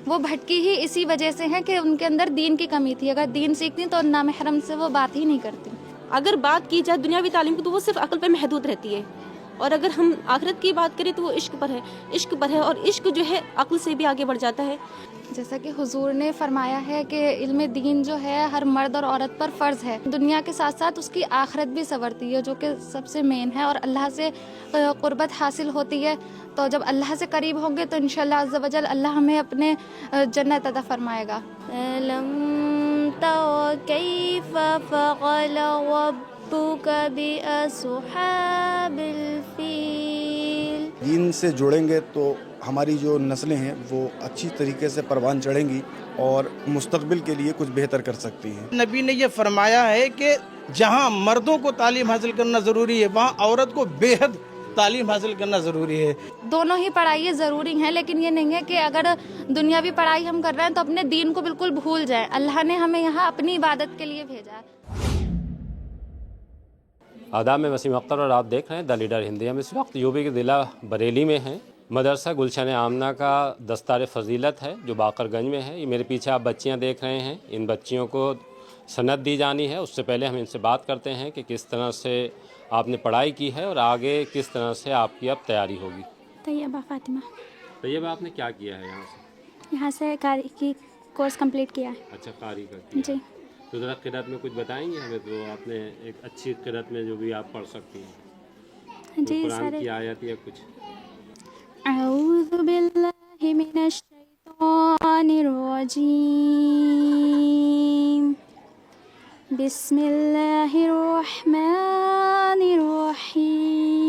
وہ بھٹکی ہی اسی وجہ سے ہیں کہ ان کے اندر دین کی کمی تھی. اگر دین سیکھتی تو نامحرم سے وہ بات ہی نہیں کرتی. اگر بات کی جائے دنیاوی تعلیم کی تو وہ صرف عقل پہ محدود رہتی ہے، اور اگر ہم آخرت کی بات کریں تو وہ عشق پر ہے اور عشق جو ہے عقل سے بھی آگے بڑھ جاتا ہے. جیسا کہ حضور نے فرمایا ہے کہ علم دین جو ہے ہر مرد اور عورت پر فرض ہے. دنیا کے ساتھ ساتھ اس کی آخرت بھی سنورتی ہے، جو کہ سب سے مین ہے، اور اللہ سے قربت حاصل ہوتی ہے. تو جب اللہ سے قریب ہوں گے تو انشاءاللہ عز و جل اللہ ہمیں اپنے جنت عطا فرمائے گا. أَلَمْ تَرَ كَيْفَ فَعَلَ رَبُّكَ بِأَصْحَابِ الْفِيلِ. دین سے جڑیں گے تو ہماری جو نسلیں ہیں وہ اچھی طریقے سے پروان چڑھیں گی اور مستقبل کے لیے کچھ بہتر کر سکتی ہیں. نبی نے یہ فرمایا ہے کہ جہاں مردوں کو تعلیم حاصل کرنا ضروری ہے وہاں عورت کو بے حد تعلیم حاصل کرنا ضروری ہے. دونوں ہی پڑھائی ضروری ہیں، لیکن یہ نہیں ہے کہ اگر دنیاوی پڑھائی ہم کر رہے ہیں تو اپنے دین کو بالکل بھول جائیں. اللہ نے ہمیں یہاں اپنی عبادت کے لیے بھیجا ہے. آداب، میں وسیم اختر اور آپ دیکھ رہے ہیں دا لیڈر ہندی. ہم اس وقت یوپی کے ضلع بریلی میں ہیں. مدرسہ گلشن آمنہ کا دستار فضیلت ہے جو باقر گنج میں ہے. یہ میرے پیچھے آپ بچیاں دیکھ رہے ہیں، ان بچیوں کو سند دی جانی ہے. اس سے پہلے ہم ان سے بات کرتے ہیں کہ کس طرح سے آپ نے پڑھائی کی ہے اور آگے کس طرح سے آپ کی اب تیاری ہوگی. طیبہ فاطمہ. طیب، آپ نے کیا کیا ہے یہاں سے؟ یہاں سے قاری کی کورس کمپلیٹ کیا ہے. اچھا، قاری کا کیا؟ جی. تو ذرا قرأت میں کچھ بتائیں گے ہمیں؟ تو آپ نے ایک اچھی قرأت میں جو بھی آپ پڑھ سکتی ہیں، جی قرآن سارے. کی آیت یا کچھ. اعوذ باللہ من الشیطان الرجیم. بسم اللہ الرحمن الرحیم.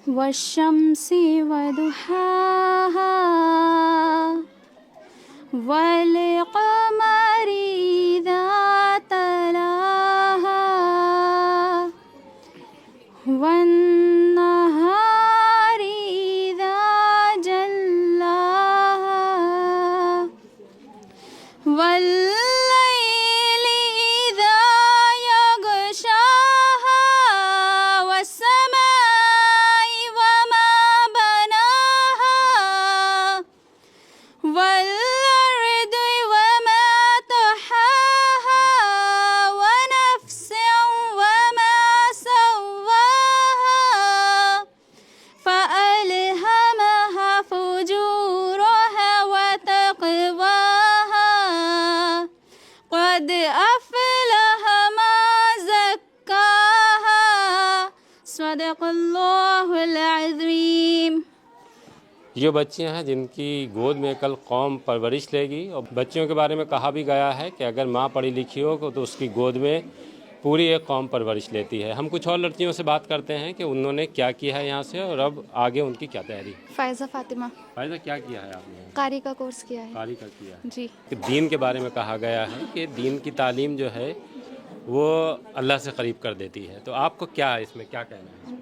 والشمس وضحاها والقمر إذا تلاها والنهار إذا جلاها والليل إذا يغشاها والسماء وما بناها والأرض وما طحاها ونفس وما سواها فألهمها فجورها وتقواها قد أفلح من زكاها صدق الله العظيم. یہ بچیاں ہیں جن کی گود میں کل قوم پرورش لے گی. اور بچیوں کے بارے میں کہا بھی گیا ہے کہ اگر ماں پڑھی لکھی ہو تو اس کی گود میں پوری ایک قوم پرورش لیتی ہے. ہم کچھ اور لڑکیوں سے بات کرتے ہیں کہ انہوں نے کیا کیا ہے یہاں سے اور اب آگے ان کی کیا تیاری. فائزہ فاطمہ. فائدہ کیا کیا ہے آپ نے؟ قاری کا کورس کیا ہے. قاری کا کیا ہے. جی. دین کے بارے میں کہا گیا ہے کہ دین کی تعلیم جو ہے وہ اللہ سے قریب کر دیتی ہے. تو آپ کو کیا اس میں کیا کہنا ہے؟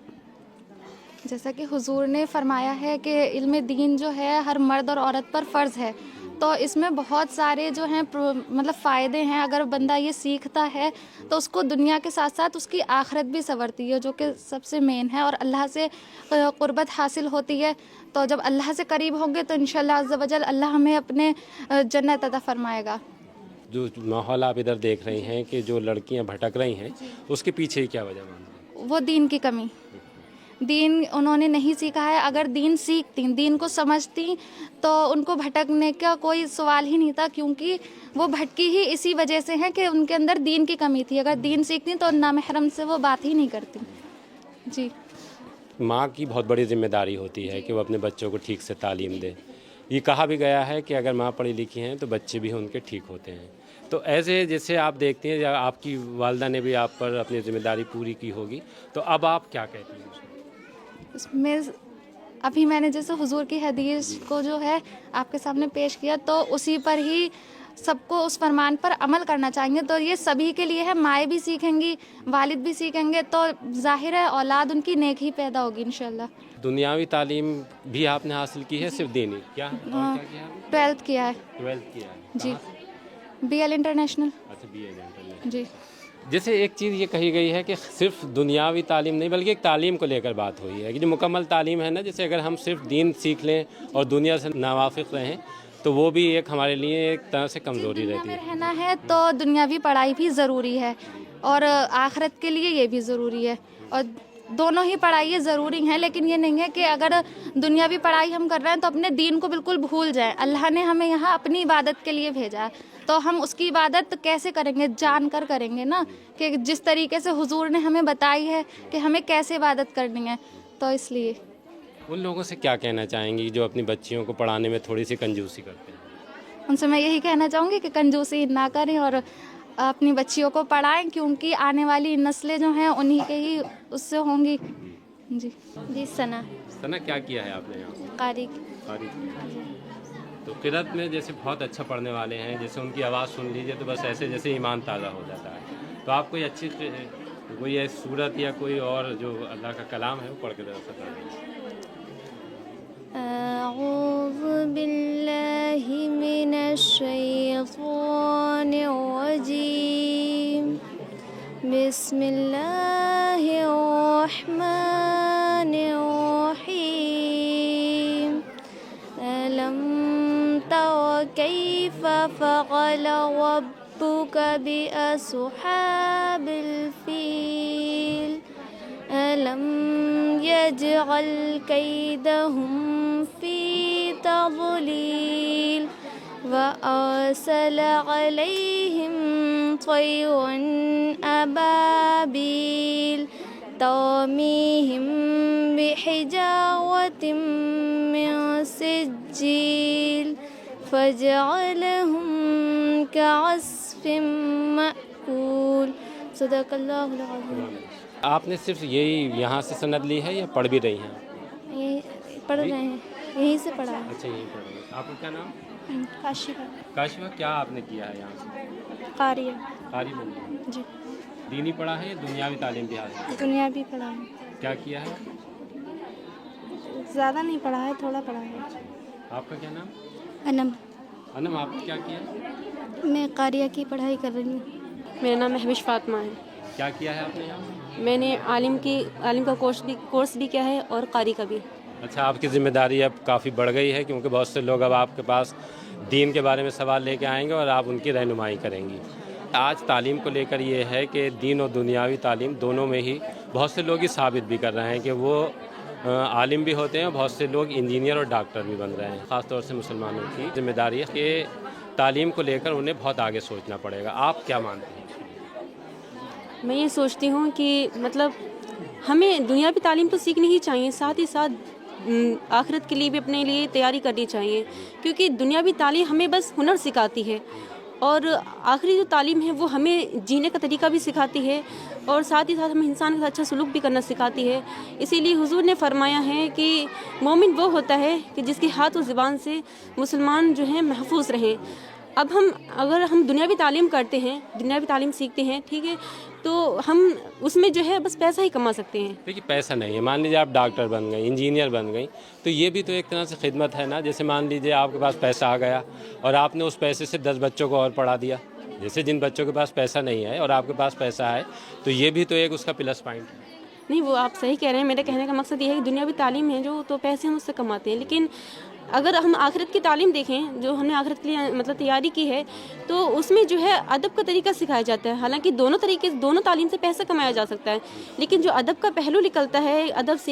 جیسا کہ حضور نے فرمایا ہے کہ علم دین جو ہے ہر مرد اور عورت پر فرض ہے. تو اس میں بہت سارے جو ہیں مطلب فائدے ہیں. اگر بندہ یہ سیکھتا ہے تو اس کو دنیا کے ساتھ ساتھ اس کی آخرت بھی سنورتی ہے، جو کہ سب سے مین ہے، اور اللہ سے قربت حاصل ہوتی ہے. تو جب اللہ سے قریب ہوں گے تو انشاءاللہ عز و جل اللہ ہمیں اپنے جنت عطا فرمائے گا. جو ماحول آپ ادھر دیکھ رہی ہیں کہ جو لڑکیاں بھٹک رہی ہیں، اس کے پیچھے کیا وجہ مانتے ہیں؟ وہ دین کی کمی. دین انہوں نے نہیں سیکھا ہے. اگر دین سیکھتی، دین کو سمجھتی تو ان کو بھٹکنے کا کوئی سوال ہی نہیں تھا، کیونکہ وہ بھٹکی ہی اسی وجہ سے ہیں کہ ان کے اندر دین کی کمی تھی. اگر دین سیکھتی تو نامحرم سے وہ بات ہی نہیں کرتی. جی. ماں کی بہت بڑی ذمہ داری ہوتی ہے کہ وہ اپنے بچوں کو ٹھیک سے تعلیم دے. یہ کہا بھی گیا ہے کہ اگر ماں پڑھی لکھی ہیں تو بچے بھی ان کے ٹھیک ہوتے ہیں. تو ایسے جیسے آپ دیکھتے ہیں یا آپ کی والدہ نے بھی آپ پر اپنی ذمہ داری پوری کی ہوگی، تو اب آپ کیا کہتی ہیں اس میں؟ ابھی میں نے جیسے حضور کی حدیث کو جو ہے آپ کے سامنے پیش کیا، تو اسی پر ہی سب کو اس فرمان پر عمل کرنا چاہیں گے. تو یہ سبھی کے لیے ہے. مائیں بھی سیکھیں گی، والد بھی سیکھیں گے، تو ظاہر ہے اولاد ان کی نیک ہی پیدا ہوگی انشاءاللہ. دنیاوی تعلیم بھی آپ نے حاصل کی ہے؟ صرف دینی؟ کیا اور کیا کیا ہے؟ 12th کیا ہے. 12th کیا ہے. جی. BL international. اچھا، BL انٹرنیشنل. جی. جیسے ایک چیز یہ کہی گئی ہے کہ صرف دنیاوی تعلیم نہیں بلکہ ایک تعلیم کو لے کر بات ہوئی ہے کہ جو مکمل تعلیم ہے نا، جیسے اگر ہم صرف دین سیکھ لیں اور دنیا سے ناواقف رہیں تو وہ بھی ایک ہمارے لیے ایک طرح سے کمزوری دنیا رہتی میں ہے۔ رہنا ہے تو دنیاوی پڑھائی بھی ضروری ہے اور آخرت کے لیے یہ بھی ضروری ہے، اور دونوں ہی پڑھائی ضروری ہیں، لیکن یہ نہیں ہے کہ اگر دنیاوی پڑھائی ہم کر رہے ہیں تو اپنے دین کو بالکل بھول جائیں۔ اللہ نے ہمیں یہاں اپنی عبادت کے لیے بھیجا ہے، تو ہم اس کی عبادت کیسے کریں گے؟ جان کر کریں گے نا، کہ جس طریقے سے حضور نے ہمیں بتائی ہے کہ ہمیں کیسے عبادت کرنی ہے، تو اس لیے ان لوگوں سے کیا کہنا چاہیں گی جو اپنی بچیوں کو پڑھانے میں تھوڑی سی کنجوسی کرتے ہیں؟ ان سے میں یہی کہنا چاہوں گی کہ کنجوسی نہ کریں اور اپنی بچیوں کو پڑھائیں، کیونکہ آنے والی نسلیں جو ہیں انہی کے ہی اس سے ہوں گی۔ جی ثنا ثنا، کیا کیا ہے آپ نے یہاں؟ قاری قاری کیا؟ تو قرأت میں جیسے بہت اچھا پڑھنے والے ہیں، جیسے ان کی آواز سن لیجیے تو بس ایسے جیسے ایمان تازہ ہو جاتا ہے، تو آپ کوئی اچھی کوئی صورت یا کوئی اور جو اللہ کا کلام ہے وہ پڑھ کے ذرا بتا دیجیے۔ اعوذ باللہ من الشیطان الرجیم بسم اللہ الرحمن الرحیم ألم تر كيف فعل ربك بأصحاب الفيل ألم يجعل كيدهم في تضليل وأرسل عليهم طيرا أبابيل ترميهم بحجارة من سجيل فجعلهم كعصف مأكول صدق اللہ العظیم۔ آپ نے صرف یہی یہاں سے سند لی ہے یا پڑھ بھی رہی ہیں؟ یہ پڑھ رہے ہیں، یہیں سے پڑھا ہے۔ اچھا، یہی پڑھ رہی ہیں۔ آپ کا کیا نام؟ کاشفہ کاشفہ، کیا آپ نے کیا ہے یہاں سے؟ قاریہ قاری بن گئی۔ جی، دینی پڑھا ہے یا دنیاوی تعلیم بھی حاصل؟ دنیا بھی پڑھا ہے، کیا کیا ہے؟ زیادہ نہیں پڑھا ہے، تھوڑا پڑھا ہے۔ آپ کا کیا نام؟ انم، انم، آپ نے کیا کیا؟ میں قاریہ کی پڑھائی کر رہی ہوں۔ میرا نام مہوش فاطمہ ہے۔ کیا کیا ہے آپ نے یہاں؟ میں نے عالم کا کورس بھی کیا ہے اور قاری کا بھی۔ اچھا، آپ کی ذمہ داری اب کافی بڑھ گئی ہے کیونکہ بہت سے لوگ اب آپ کے پاس دین کے بارے میں سوال لے کے آئیں گے اور آپ ان کی رہنمائی کریں گی۔ آج تعلیم کو لے کر یہ ہے کہ دین اور دنیاوی تعلیم دونوں میں ہی بہت سے لوگ یہ ثابت بھی کر رہے ہیں کہ وہ عالم بھی ہوتے ہیں، بہت سے لوگ انجینئر اور ڈاکٹر بھی بن رہے ہیں۔ خاص طور سے مسلمانوں کی ذمہ داری ہے کہ تعلیم کو لے کر انہیں بہت آگے سوچنا پڑے گا۔ آپ کیا مانتے ہیں؟ میں یہ سوچتی ہوں کہ مطلب ہمیں دنیاوی تعلیم تو سیکھنی ہی چاہیے، ساتھ ہی ساتھ آخرت کے لیے بھی اپنے لیے تیاری کرنی چاہیے، کیونکہ دنیاوی تعلیم ہمیں بس ہنر سکھاتی ہے اور آخری جو تعلیم ہے وہ ہمیں جینے کا طریقہ بھی سکھاتی ہے اور ساتھ ہی ساتھ ہمیں انسان کے ساتھ اچھا سلوک بھی کرنا سکھاتی ہے۔ اسی لیے حضور نے فرمایا ہے کہ مومن وہ ہوتا ہے کہ جس کے ہاتھ و زبان سے مسلمان جو ہیں محفوظ رہیں۔ اب اگر ہم دنیاوی تعلیم کرتے ہیں، دنیاوی تعلیم سیکھتے ہیں، ٹھیک ہے، تو ہم اس میں جو ہے بس پیسہ ہی کما سکتے ہیں۔ دیکھیے، پیسہ نہیں ہے، مان لیجیے آپ ڈاکٹر بن گئے، انجینئر بن گئی، تو یہ بھی تو ایک طرح سے خدمت ہے نا۔ جیسے مان لیجیے آپ کے پاس پیسہ آ گیا اور آپ نے اس پیسے سے 10 بچوں کو اور پڑھا دیا، جیسے جن بچوں کے پاس پیسہ نہیں ہے اور آپ کے پاس پیسہ ہے، تو یہ بھی تو ایک اس کا پلس پوائنٹ ہے۔ نہیں، وہ آپ صحیح کہہ رہے ہیں، میرے کہنے کا مقصد یہ ہے کہ دنیاوی تعلیم ہے جو تو پیسے ہم اس سے کماتے ہیں، لیکن اگر ہم آخرت کی تعلیم دیکھیں، جو ہم نے آخرت کے لیے مطلب تیاری کی ہے، تو اس میں جو ہے ادب کا طریقہ سکھایا جاتا ہے۔ حالانکہ دونوں تعلیم سے پیسہ کمایا جا سکتا ہے، لیکن جو ادب کا پہلو نکلتا ہے، ادب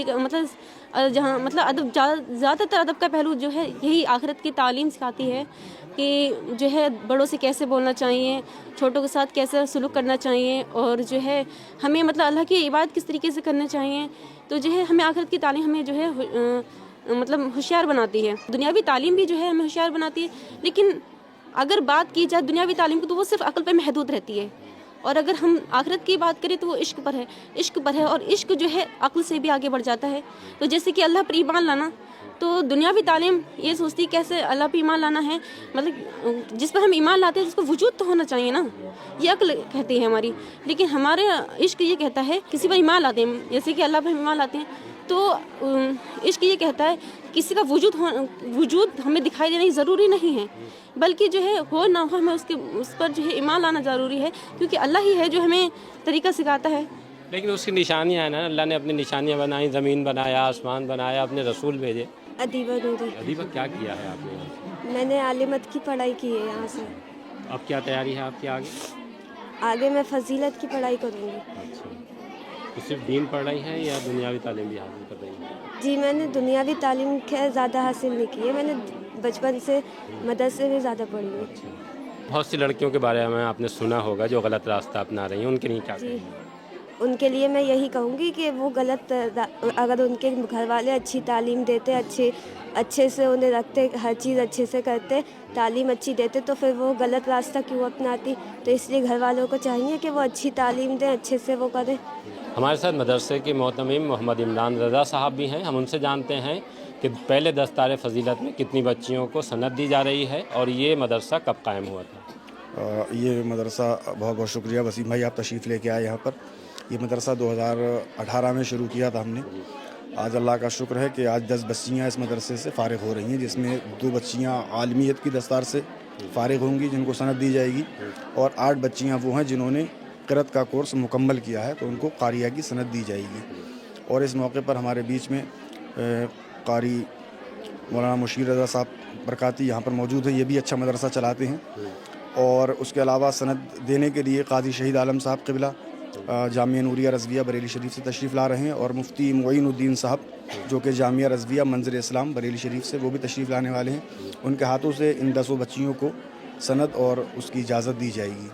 جہاں مطلب ادب زیادہ تر ادب کا پہلو جو ہے یہی آخرت کی تعلیم سکھاتی ہے کہ جو ہے بڑوں سے کیسے بولنا چاہیے، چھوٹوں کے ساتھ کیسے سلوک کرنا چاہیے، اور جو ہے ہمیں مطلب اللہ کی عبادت کس طریقے سے کرنا چاہیے۔ تو جو ہے ہمیں آخرت کی تعلیم ہمیں جو ہے مطلب ہوشیار بناتی ہے۔ دنیاوی تعلیم بھی جو ہے ہمیں ہوشیار بناتی ہے، لیکن اگر بات کی جائے دنیاوی تعلیم کی تو وہ صرف عقل پہ محدود رہتی ہے، اور اگر ہم آخرت کی بات کریں تو وہ عشق پر ہے اور عشق جو ہے عقل سے بھی آگے بڑھ جاتا ہے۔ تو جیسے کہ اللہ پر ایمان لانا، تو دنیاوی تعلیم یہ سوچتی کیسے اللہ پہ ایمان لانا ہے، مطلب جس پر ہم ایمان لاتے ہیں اس کو وجود تو ہونا چاہیے نا، یہ عقل کہتی ہے ہماری، لیکن ہمارے عشق یہ کہتا ہے کسی پر ایمان لاتے ہیں، جیسے کہ اللہ پر ایمان لاتے ہیں تو عشق یہ کہتا ہے کسی کا وجود ہمیں دکھائی دینا ضروری نہیں ہے، بلکہ جو ہے ہو نہ ہو ہمیں اس پر جو ہے ایمان لانا ضروری ہے، کیونکہ اللہ ہی ہے جو ہمیں طریقہ سکھاتا ہے۔ لیکن اس کی نشانیاں ہیں نا، اللہ نے اپنی نشانیاں بنائیں، زمین بنایا، آسمان بنایا، اپنے رسول بھیجے۔ ادیبہ نوری، ادیبہ کیا کیا ہے آپ نے؟ میں نے عالمت کی پڑھائی کی ہے یہاں سے۔ اب کیا تیاری ہے آپ کی آگے؟ آگے میں فضیلت کی پڑھائی کروں گی۔ اچھا، تو صرف دین پڑھ رہی ہیں یا دنیاوی تعلیم بھی حاصل کر رہی ہیں؟ جی میں نے دنیاوی تعلیم زیادہ حاصل نہیں کی ہے، میں نے بچپن سے مدرسے میں زیادہ پڑھی ہے۔ بہت سی لڑکیوں کے بارے میں آپ نے سنا ہوگا جو غلط راستہ اپنا رہی ہیں، ان کے لیے کیا جی کہیں گے؟ ان کے لیے میں یہی کہوں گی کہ وہ غلط، اگر ان کے گھر والے اچھی تعلیم دیتے، اچھے سے انہیں رکھتے، ہر چیز اچھے سے کرتے، تعلیم اچھی دیتے، تو پھر وہ غلط راستہ کیوں اپناتی؟ تو اس لیے گھر والوں کو چاہیے کہ وہ اچھی تعلیم دیں، اچھے سے وہ کریں۔ ہمارے ساتھ مدرسے کے محتمم محمد عمران رضا صاحب بھی ہیں، ہم ان سے جانتے ہیں کہ پہلے دستار فضیلت میں کتنی بچیوں کو سند دی جا رہی ہے اور یہ مدرسہ کب قائم ہوا تھا؟ یہ مدرسہ، بہت بہت شکریہ وسیم بھائی، آپ تشریف لے کے آئے یہاں پر۔ یہ مدرسہ 2018 میں شروع کیا تھا ہم نے۔ آج اللہ کا شکر ہے کہ آج 10 بچیاں اس مدرسے سے فارغ ہو رہی ہیں، جس میں 2 بچیاں عالمیت کی دستار سے فارغ ہوں گی جن کو سند دی جائے گی، اور 8 بچیاں وہ ہیں جنہوں نے قرأت کا کورس مکمل کیا ہے تو ان کو قاریہ کی سند دی جائے گی۔ اور اس موقع پر ہمارے بیچ میں قاری مولانا مشیر رضا صاحب برکاتی یہاں پر موجود ہیں، یہ بھی اچھا مدرسہ چلاتے ہیں۔ اور اس کے علاوہ سند دینے کے لیے قاضی شہید عالم صاحب قبلہ جامعہ نوریہ رضویہ بریلی شریف سے تشریف لا رہے ہیں، اور مفتی معین الدین صاحب جو کہ جامعہ رضویہ منظر اسلام بریلی شریف سے، وہ بھی تشریف لانے والے ہیں۔ ان کے ہاتھوں سے ان 10 بچیوں کو سند اور اس کی اجازت دی جائے گی۔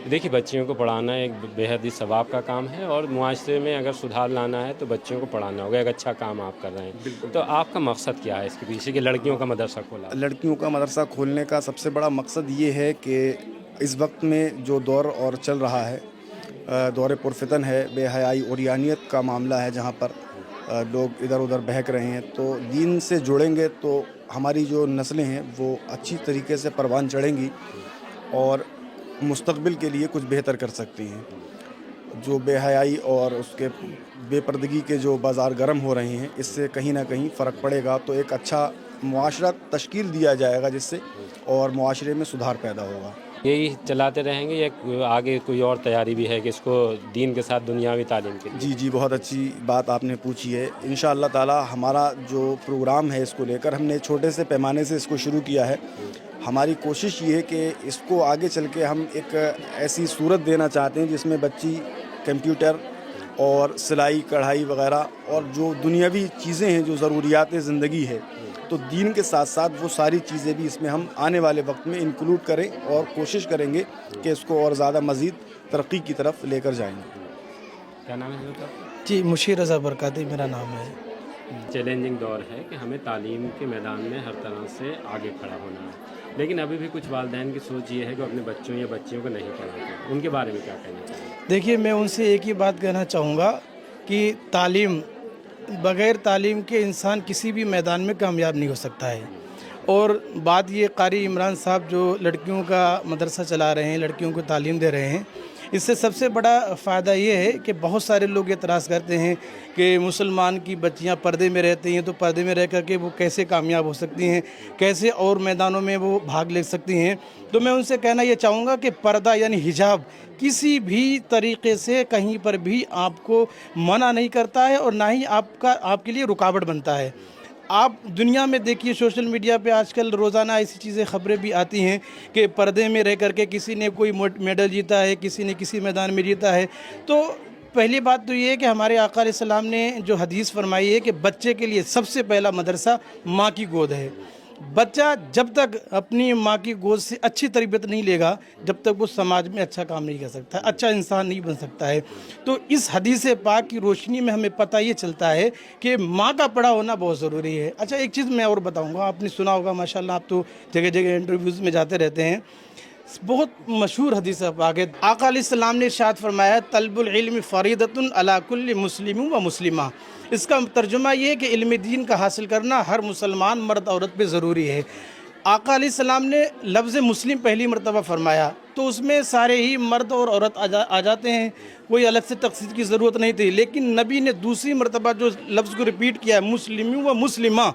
دیکھیے، بچیوں کو پڑھانا ایک بے حد ہی ثواب کا کام ہے، اور معاشرے میں اگر سدھار لانا ہے تو بچیوں کو پڑھانا ہوگا، ایک اچھا کام آپ کر رہے ہیں۔ تو آپ کا مقصد کیا ہے اس کے پیچھے کہ لڑکیوں کا مدرسہ کھولا؟ لڑکیوں کا مدرسہ کھولنے کا سب سے بڑا مقصد یہ ہے کہ اس وقت میں جو دور اور چل رہا ہے، دور پرفتن ہے، بے حیائی عریانیت کا معاملہ ہے، جہاں پر لوگ ادھر ادھر بہک رہے ہیں، تو دین سے جڑیں گے تو ہماری جو نسلیں ہیں وہ اچھی طریقے سے پروان چڑھیں گی اور مستقبل کے لیے کچھ بہتر کر سکتی ہیں۔ جو بے حیائی اور اس کے بے پردگی کے جو بازار گرم ہو رہے ہیں، اس سے کہیں نہ کہیں فرق پڑے گا، تو ایک اچھا معاشرہ تشکیل دیا جائے گا جس سے، اور معاشرے میں سدھار پیدا ہوگا۔ یہی چلاتے رہیں گے یا آگے کوئی اور تیاری بھی ہے کہ اس کو دین کے ساتھ دنیاوی تعلیم کے لیے؟ جی بہت اچھی بات آپ نے پوچھی ہے۔ انشاءاللہ تعالی ہمارا جو پروگرام ہے اس کو لے کر، ہم نے چھوٹے سے پیمانے سے اس کو شروع کیا ہے۔ ہماری کوشش یہ ہے کہ اس کو آگے چل کے ہم ایک ایسی صورت دینا چاہتے ہیں جس میں بچی کمپیوٹر اور سلائی کڑھائی وغیرہ اور جو دنیاوی چیزیں ہیں، جو ضروریات زندگی ہے، تو دین کے ساتھ ساتھ وہ ساری چیزیں بھی اس میں ہم آنے والے وقت میں انکلوڈ کریں، اور کوشش کریں گے کہ اس کو اور زیادہ مزید ترقی کی طرف لے کر جائیں گے۔ کیا نام ہے آپ کا؟ جی مشیر رضا برکاتی میرا نام ہے۔ چیلنجنگ دور ہے کہ ہمیں تعلیم کے میدان میں ہر طرح سے آگے کھڑا ہونا ہے، لیکن ابھی بھی کچھ والدین کی سوچ یہ ہے کہ اپنے بچوں یا بچیوں کو نہیں پڑھاتے۔ ان کے بارے میں کیا کہنا چاہیں گے؟ دیکھیے، میں ان سے ایک ہی بات کہنا چاہوں گا کہ تعلیم، بغیر تعلیم کے انسان کسی بھی میدان میں کامیاب نہیں ہو سکتا ہے۔ اور بات یہ قاری عمران صاحب جو لڑکیوں کا مدرسہ چلا رہے ہیں، لڑکیوں کو تعلیم دے رہے ہیں، اس سے سب سے بڑا فائدہ یہ ہے کہ بہت سارے لوگ اعتراض کرتے ہیں کہ مسلمان کی بچیاں پردے میں رہتی ہیں، تو پردے میں رہ کر کے وہ کیسے کامیاب ہو سکتی ہیں، کیسے اور میدانوں میں وہ بھاگ لے سکتی ہیں۔ تو میں ان سے کہنا یہ چاہوں گا کہ پردہ یعنی حجاب کسی بھی طریقے سے کہیں پر بھی آپ کو منع نہیں کرتا ہے، اور نہ ہی آپ کے لیے رکاوٹ بنتا ہے۔ آپ دنیا میں دیکھیے، سوشل میڈیا پہ آج کل روزانہ ایسی چیزیں، خبریں بھی آتی ہیں کہ پردے میں رہ کر کے کسی نے کوئی میڈل جیتا ہے، کسی نے کسی میدان میں جیتا ہے۔ تو پہلی بات تو یہ ہے کہ ہمارے آقا علیہ السلام نے جو حدیث فرمائی ہے کہ بچے کے لیے سب سے پہلا مدرسہ ماں کی گود ہے۔ بچہ جب تک اپنی ماں کی گود سے اچھی تربیت نہیں لے گا، جب تک وہ سماج میں اچھا کام نہیں کر سکتا، اچھا انسان نہیں بن سکتا ہے۔ تو اس حدیث پاک کی روشنی میں ہمیں پتہ یہ چلتا ہے کہ ماں کا پڑھا ہونا بہت ضروری ہے۔ اچھا، ایک چیز میں اور بتاؤں گا، آپ نے سنا ہوگا، ماشاءاللہ آپ تو جگہ جگہ انٹرویوز میں جاتے رہتے ہیں، بہت مشہور حدیث پاک ہے۔ آقا علیہ السلام نے ارشاد فرمایا، طلب العلم فریضۃ علی کل مسلم و مسلمہ۔ اس کا ترجمہ یہ ہے کہ علم دین کا حاصل کرنا ہر مسلمان مرد عورت پہ ضروری ہے۔ آقا علیہ السلام نے لفظ مسلم پہلی مرتبہ فرمایا، تو تو اس میں سارے ہی مرد اور عورت آ جاتے ہیں، کوئی الگ سے تخصیص کی ضرورت نہیں تھی. لیکن نبی نے دوسری مرتبہ جو لفظ کو ریپیٹ کیا ہے مسلم و مسلمہ،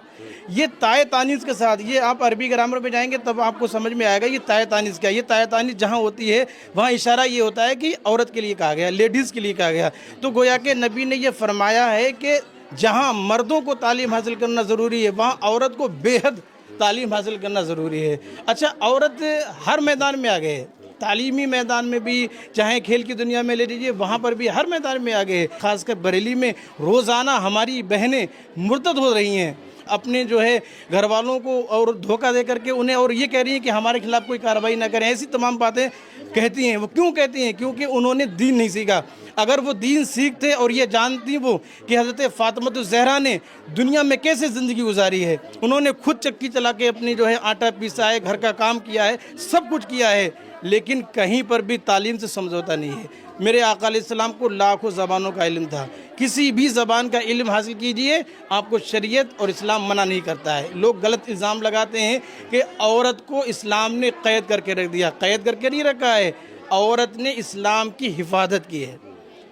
یہ تائے تانیث کے ساتھ، یہ آپ عربی گرامر میں جائیں گے تب آپ کو سمجھ میں آئے گا یہ تائے تانیث کیا ہے. یہ تائے تانیث جہاں ہوتی ہے وہاں اشارہ یہ ہوتا ہے کہ عورت کے لیے کہا گیا، لیڈیز کے لیے کہا گیا. تو گویا کہ نبی نے یہ فرمایا ہے کہ جہاں مردوں کو تعلیم حاصل کرنا ضروری ہے وہاں عورت کو بے حد تعلیم حاصل کرنا ضروری ہے. اچھا، عورت ہر میدان میں آگے ہے، تعلیمی میدان میں بھی، چاہے کھیل کی دنیا میں لے لیجیے، وہاں پر بھی ہر میدان میں آگے ہے. خاص کر بریلی میں روزانہ ہماری بہنیں مرتد ہو رہی ہیں اپنے جو ہے گھر والوں کو اور دھوکہ دے کر کے انہیں، اور یہ کہہ رہی ہیں کہ ہمارے خلاف کوئی کارروائی نہ کریں. ایسی تمام باتیں کہتی ہیں. وہ کیوں کہتی ہیں؟ کیونکہ انہوں نے دین نہیں سیکھا. اگر وہ دین سیکھتے اور یہ جانتی وہ کہ حضرت فاطمہ الزہرا نے دنیا میں کیسے زندگی گزاری ہے، انہوں نے خود چکی چلا کے اپنی جو ہے آٹا پیسا ہے، گھر کا کام کیا ہے، سب کچھ کیا ہے، لیکن کہیں پر بھی تعلیم سے سمجھوتہ نہیں ہے. میرے آقا علیہ السلام کو لاکھوں زبانوں کا علم تھا. کسی بھی زبان کا علم حاصل کیجئے، آپ کو شریعت اور اسلام منع نہیں کرتا ہے. لوگ غلط الزام لگاتے ہیں کہ عورت کو اسلام نے قید کر کے رکھ دیا. قید کر کے نہیں رکھا ہے، عورت نے اسلام کی حفاظت کی ہے،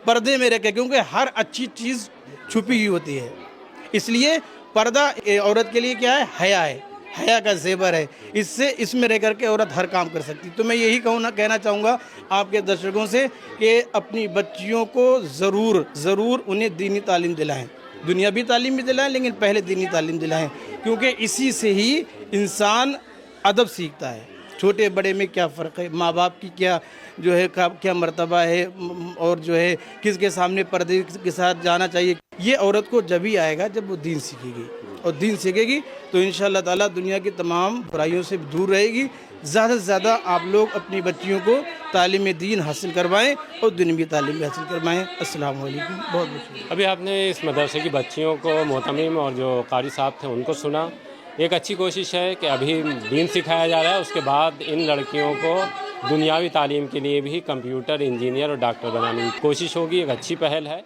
پردے میں رکھے، کیونکہ ہر اچھی چیز چھپی ہوئی ہوتی ہے. اس لیے پردہ عورت کے لیے کیا ہے؟ حیا ہے، حیا کا زیور ہے. اس میں رہ کر کے عورت ہر کام کر سکتی. تو میں یہی کہنا چاہوں گا آپ کے درشکوں سے کہ اپنی بچیوں کو ضرور انہیں دینی تعلیم دلائیں. دنیاوی تعلیم بھی دلائیں، لیکن پہلے دینی تعلیم دلائیں، کیونکہ اسی سے ہی انسان ادب سیکھتا ہے. چھوٹے بڑے میں کیا فرق ہے، ماں باپ کی کیا مرتبہ ہے، اور جو ہے کس کے سامنے پردے کے ساتھ جانا چاہیے. یہ عورت کو جب ہی آئے گا جب وہ دین سیکھے گی، اور دین سیکھے گی تو انشاءاللہ تعالیٰ دنیا کی تمام برائیوں سے دور رہے گی. زیادہ سے زیادہ آپ لوگ اپنی بچیوں کو تعلیم دین حاصل کروائیں اور دنیاوی تعلیم بھی حاصل کروائیں. السلام علیکم. بہت بہت شکریہ. ابھی آپ نے اس مدرسے کی بچیوں کو، محتمم اور جو قاری صاحب تھے ان کو سنا. ایک اچھی کوشش ہے کہ ابھی دین سکھایا جا رہا ہے، اس کے بعد ان لڑکیوں کو دنیاوی تعلیم کے لیے بھی کمپیوٹر انجینئر اور ڈاکٹر بنانے کی کوشش ہوگی. ایک اچھی پہل ہے.